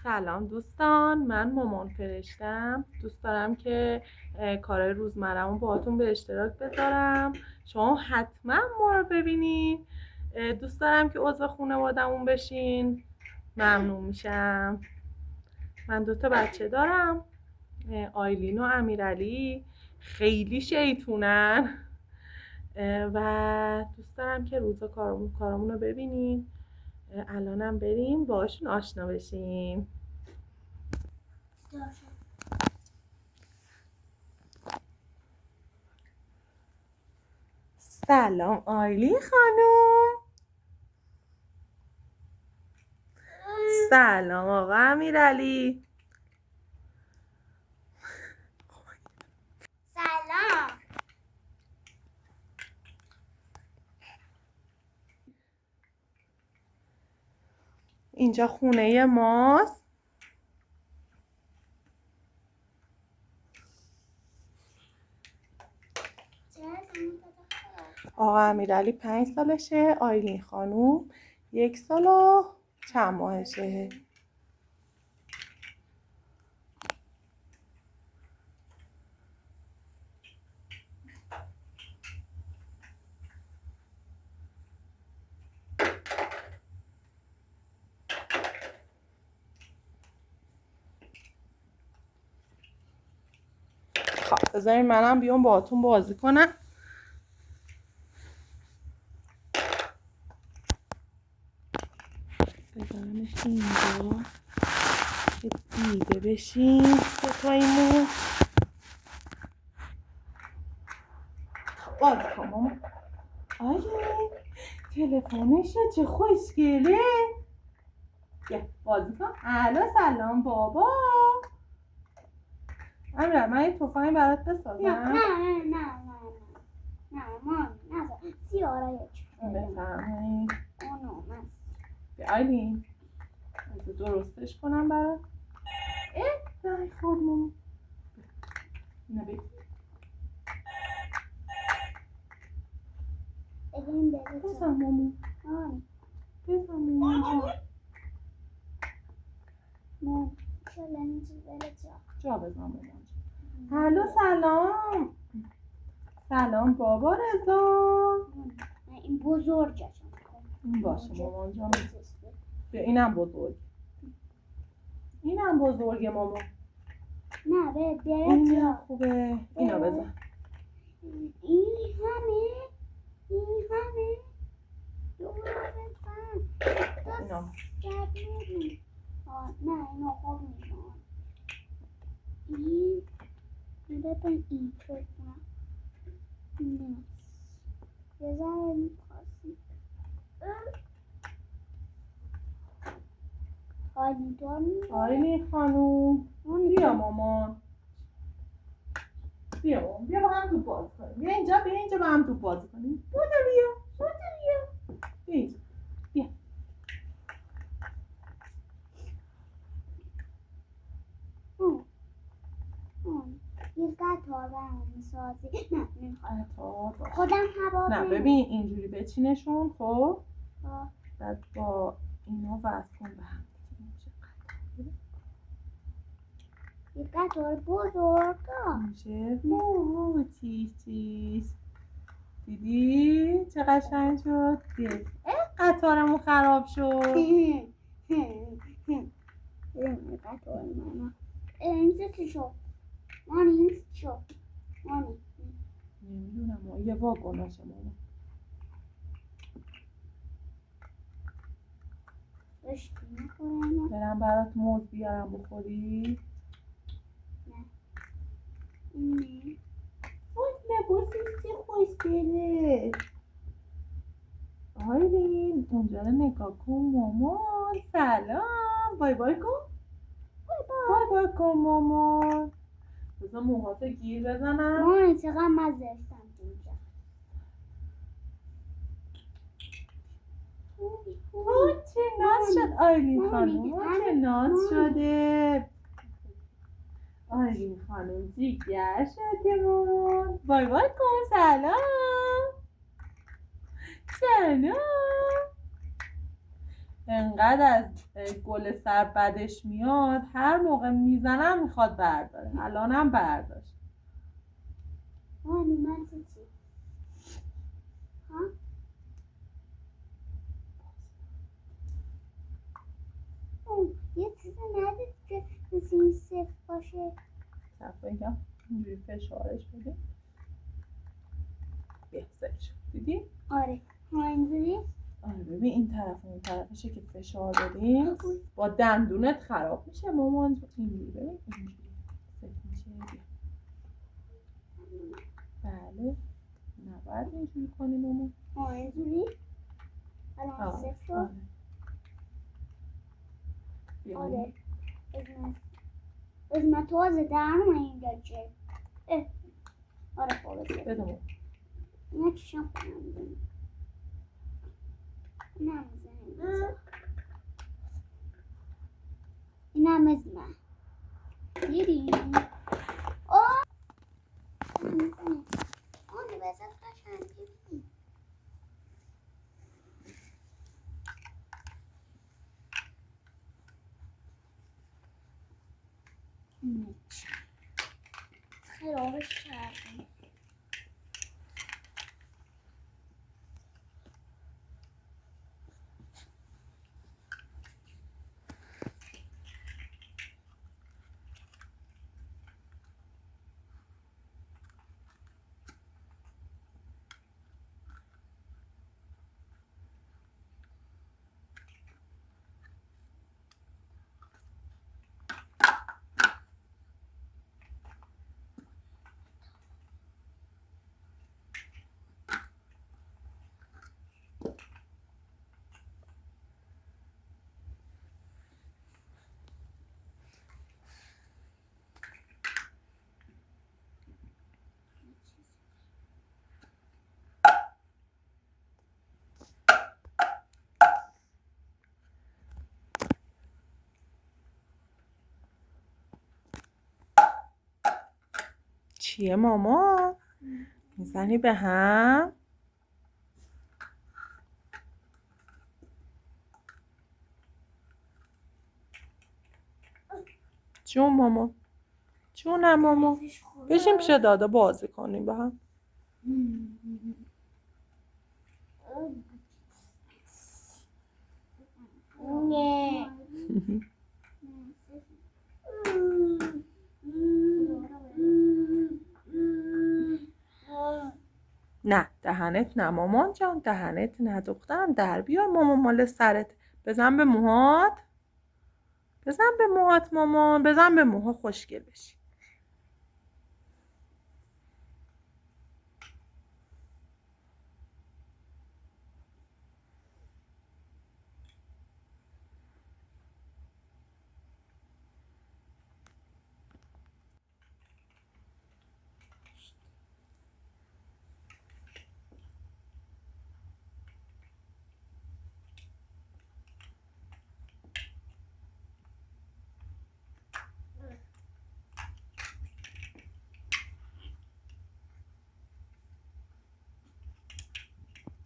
سلام دوستان، من مامان فرشتم. دوست دارم که کارهای روزمره‌مو باهاتون به اشتراک بذارم. شما حتما ما رو ببینین. دوست دارم که عضو خانواده‌مون بشین. ممنون میشم. من 2 بچه دارم، آیلین و امیرعلی. خیلی شیطونن و دوست دارم که روزا کارمون رو ببینین. الانم بریم باشون آشنا بشیم. سلام آیلین خانم. سلام آقا امیرعلی. سلام. اینجا خونه ماست. آقا امیرعلی 5 سالشه، آیلین خانوم 1 سال و چند ماهشه. خب بذارین منم بیام باهاتون بازی کنم. بذارمش اینجا که دیده بشین ستاییمون. باز کن ماما. آیلین تلفنش چه خوشگله. بیا بازی کن. الو سلام بابا. امیر من یه تفنگ برات بسازم. نه سیاره بفرمایید. اونو من آیلین از درستش کنم برات. زنگ خورد ماما. اینو بگیر. بزن ماما. بزن ماما. جا بزن ماما. الو سلام. سلام بابا رضا. این بزرگه. این باشه مامان جان. اینم بزرگ. اینم بزرگه ماما. نه به این خوبه. اینو بزن. این همه دور بزن. اینا نه اینو خوب میشون. این ببین این فکر کنم نه بزن این پاسی آیلین خانوم بیا مامان. بیا مامان. بیا با هم توپ بازی کنیم. بیا اینجا با هم توپ بازی کنیم. بودو بیا. بیا اینجا. بیا. یه قطار برام میسازی. نه نمیخواد قطار خودم هوا نه ببین اینجوری بچینشون. خب بعد با اینا وصل کن به هم. یه قطار بزرگ میشه چیش دیدی چه قشنگ شد. قطارمون خراب شد. این قطار منم این چی شد مانی نمیدونم یه واگناشه ماما. برم برات موز بیارم بخوری. وای لباسش چه خوشگله. آیلین اونجا رو نگاه کن مامان. سلام. بای بای کن. بای کن مامان. بذار موهاتو گیر بزنم. مامان چقدر مزه هستم اینجا. چه ناز شد آیلین خانوم. چه ناز شده. آیلین خانوم جیگر شده مامان. بای بای کن. سلام. انقدر از گل سر بدش میاد، هر موقع میزنم میخواد برداره. الانم برداشت. مانی من چی؟ ها؟ یه چیزی ندید که مثل این صفر باشه. صفحه بگم اینجوری فشارش بده. بهتر شد. دیدی؟ آره ها اینجوری. آره ببین این طرف و این طرفشه که فشار بدیم با دندونت خراب میشه مامان. اینجوری ببین اینجوری سفت میشه. بله نباید اینجوری کنی مامان. ها اینجوری. الان صفر شد. آره اسم تازه درم اینجا چه. آره خلاصه بده مامان. اینا چشم کنم نمیزنم. اینم اسمه دیدی؟ آه آنه بزن قشنگ دیدی؟ خرابش کردیم. چیه ماما؟ میزنی به هم؟ جون ماما. جونم ماما. بشین پیش دادا بازی کنیم با هم. نه نه دهنت نه مامان جان، دهنت نه دخترم. در بیار مامان مال سرت. بزن به موهات. بزن به موهات مامان. بزن به موها خوشگل بشی.